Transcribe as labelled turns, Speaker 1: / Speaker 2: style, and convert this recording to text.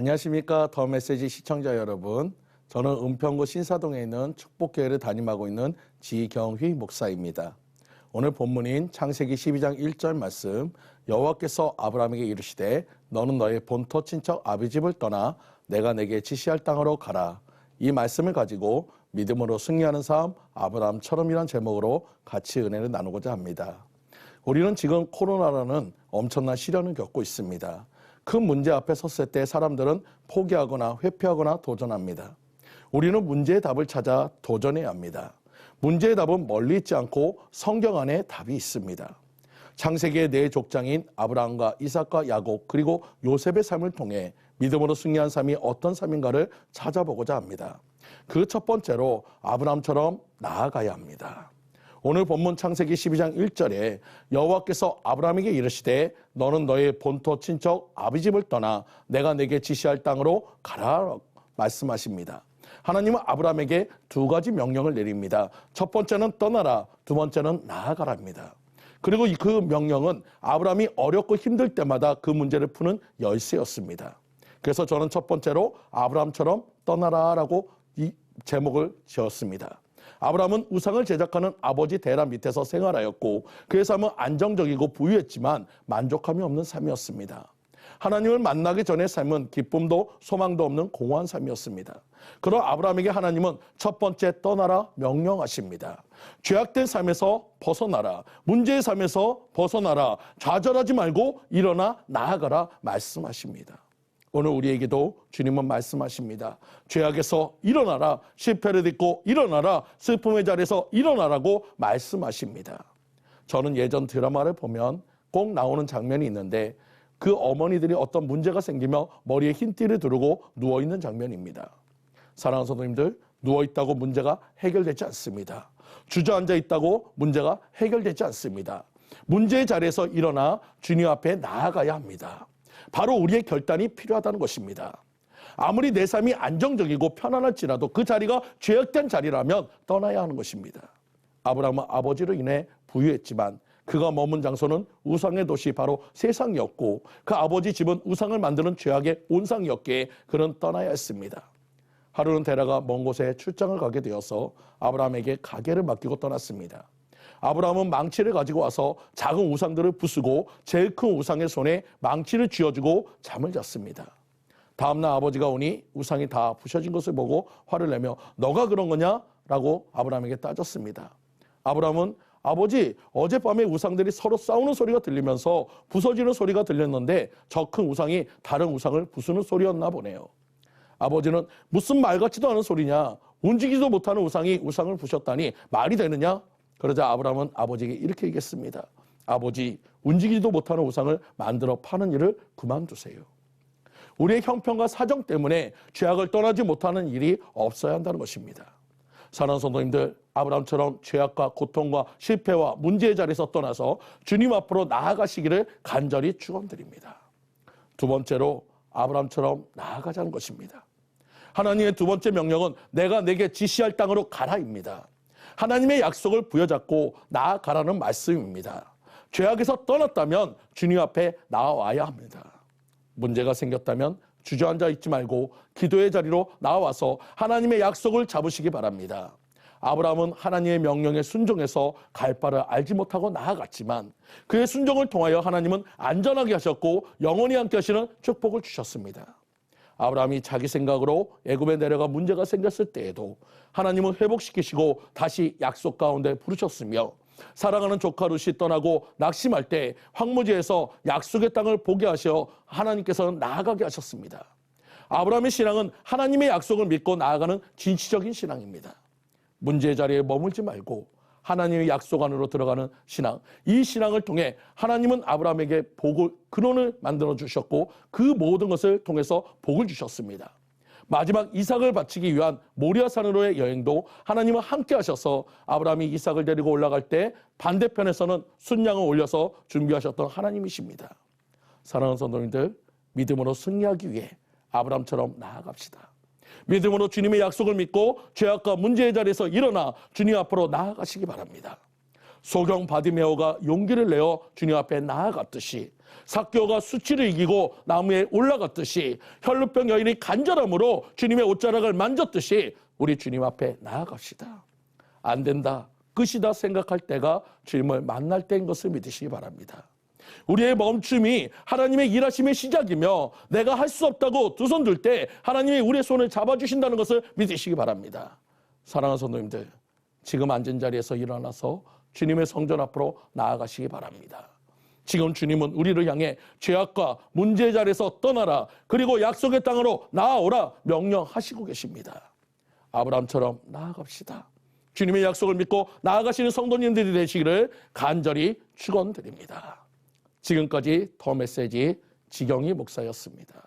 Speaker 1: 안녕하십니까. 더 메시지 시청자 여러분. 저는 은평구 신사동에 있는 축복교회를 담임하고 있는 지경휘 목사입니다. 오늘 본문인 창세기 12장 1절 말씀, 여호와께서 아브라함에게 이르시되 너는 너의 본토 친척 아비 집을 떠나 내가 내게 지시할 땅으로 가라. 이 말씀을 가지고 믿음으로 승리하는 삶 아브라함처럼이란 제목으로 같이 은혜를 나누고자 합니다. 우리는 지금 코로나라는 엄청난 시련을 겪고 있습니다. 큰 문제 앞에 섰을 때 사람들은 포기하거나 회피하거나 도전합니다. 우리는 문제의 답을 찾아 도전해야 합니다. 문제의 답은 멀리 있지 않고 성경 안에 답이 있습니다. 창세기의 네 족장인 아브라함과 이삭과 야곱 그리고 요셉의 삶을 통해 믿음으로 승리한 삶이 어떤 삶인가를 찾아보고자 합니다. 그 첫 번째로 아브라함처럼 나아가야 합니다. 오늘 본문 창세기 12장 1절에 여호와께서 아브라함에게 이르시되 너는 너의 본토 친척 아비 집을 떠나 내가 내게 지시할 땅으로 가라 말씀하십니다. 하나님은 아브라함에게 두 가지 명령을 내립니다. 첫 번째는 떠나라, 두 번째는 나아가라입니다. 그리고 그 명령은 아브라함이 어렵고 힘들 때마다 그 문제를 푸는 열쇠였습니다. 그래서 저는 첫 번째로 아브라함처럼 떠나라라고 이 제목을 지었습니다. 아브라함은 우상을 제작하는 아버지 대라 밑에서 생활하였고 그의 삶은 안정적이고 부유했지만 만족함이 없는 삶이었습니다. 하나님을 만나기 전의 삶은 기쁨도 소망도 없는 공허한 삶이었습니다. 그러나 아브라함에게 하나님은 첫 번째 떠나라 명령하십니다. 죄악된 삶에서 벗어나라, 문제의 삶에서 벗어나라, 좌절하지 말고 일어나 나아가라 말씀하십니다. 오늘 우리에게도 주님은 말씀하십니다. 죄악에서 일어나라, 실패를 딛고 일어나라, 슬픔의 자리에서 일어나라고 말씀하십니다. 저는 예전 드라마를 보면 꼭 나오는 장면이 있는데 그 어머니들이 어떤 문제가 생기며 머리에 흰 띠를 두르고 누워있는 장면입니다. 사랑하는 성도님들, 누워있다고 문제가 해결되지 않습니다. 주저앉아 있다고 문제가 해결되지 않습니다. 문제의 자리에서 일어나 주님 앞에 나아가야 합니다. 바로 우리의 결단이 필요하다는 것입니다. 아무리 내 삶이 안정적이고 편안할지라도 그 자리가 죄악된 자리라면 떠나야 하는 것입니다. 아브라함은 아버지로 인해 부유했지만 그가 머문 장소는 우상의 도시 바로 세상이었고 그 아버지 집은 우상을 만드는 죄악의 온상이었기에 그는 떠나야 했습니다. 하루는 데라가 먼 곳에 출장을 가게 되어서 아브라함에게 가게를 맡기고 떠났습니다. 아브라함은 망치를 가지고 와서 작은 우상들을 부수고 제일 큰 우상의 손에 망치를 쥐어주고 잠을 잤습니다. 다음날 아버지가 오니 우상이 다 부셔진 것을 보고 화를 내며 너가 그런 거냐? 라고 아브라함에게 따졌습니다. 아브라함은 아버지, 어젯밤에 우상들이 서로 싸우는 소리가 들리면서 부서지는 소리가 들렸는데 저 큰 우상이 다른 우상을 부수는 소리였나 보네요. 아버지는 무슨 말 같지도 않은 소리냐? 움직이지도 못하는 우상이 우상을 부셨다니 말이 되느냐? 그러자 아브라함은 아버지에게 이렇게 얘기했습니다. 아버지, 움직이지도 못하는 우상을 만들어 파는 일을 그만두세요. 우리의 형편과 사정 때문에 죄악을 떠나지 못하는 일이 없어야 한다는 것입니다. 사랑하는 성도님들, 아브라함처럼 죄악과 고통과 실패와 문제의 자리에서 떠나서 주님 앞으로 나아가시기를 간절히 축원드립니다. 두 번째로 아브라함처럼 나아가자는 것입니다. 하나님의 두 번째 명령은 내가 내게 지시할 땅으로 가라입니다. 하나님의 약속을 부여잡고 나아가라는 말씀입니다. 죄악에서 떠났다면 주님 앞에 나와야 합니다. 문제가 생겼다면 주저앉아 있지 말고 기도의 자리로 나와서 하나님의 약속을 잡으시기 바랍니다. 아브라함은 하나님의 명령에 순종해서 갈 바를 알지 못하고 나아갔지만 그의 순종을 통하여 하나님은 안전하게 하셨고 영원히 함께 하시는 축복을 주셨습니다. 아브라함이 자기 생각으로 애굽에 내려가 문제가 생겼을 때에도 하나님은 회복시키시고 다시 약속 가운데 부르셨으며 사랑하는 조카 룻이 떠나고 낙심할 때 황무지에서 약속의 땅을 보게 하셔 하나님께서는 나아가게 하셨습니다. 아브라함의 신앙은 하나님의 약속을 믿고 나아가는 진취적인 신앙입니다. 문제의 자리에 머물지 말고 하나님의 약속 안으로 들어가는 신앙, 이 신앙을 통해 하나님은 아브라함에게 복을, 근원을 만들어 주셨고 그 모든 것을 통해서 복을 주셨습니다. 마지막 이삭을 바치기 위한 모리아산으로의 여행도 하나님은 함께 하셔서 아브라함이 이삭을 데리고 올라갈 때 반대편에서는 순양을 올려서 준비하셨던 하나님이십니다. 사랑하는 성도님들, 믿음으로 승리하기 위해 아브라함처럼 나아갑시다. 믿음으로 주님의 약속을 믿고 죄악과 문제의 자리에서 일어나 주님 앞으로 나아가시기 바랍니다. 소경 바디메오가 용기를 내어 주님 앞에 나아갔듯이 삭개오가 수치를 이기고 나무에 올라갔듯이 혈루병 여인이 간절함으로 주님의 옷자락을 만졌듯이 우리 주님 앞에 나아갑시다. 안 된다, 끝이다 생각할 때가 주님을 만날 때인 것을 믿으시기 바랍니다. 우리의 멈춤이 하나님의 일하심의 시작이며 내가 할 수 없다고 두 손 들 때 하나님이 우리의 손을 잡아주신다는 것을 믿으시기 바랍니다. 사랑하는 성도님들, 지금 앉은 자리에서 일어나서 주님의 성전 앞으로 나아가시기 바랍니다. 지금 주님은 우리를 향해 죄악과 문제의 자리에서 떠나라, 그리고 약속의 땅으로 나아오라 명령하시고 계십니다. 아브라함처럼 나아갑시다. 주님의 약속을 믿고 나아가시는 성도님들이 되시기를 간절히 축원드립니다. 지금까지 더 메시지 지경희 목사였습니다.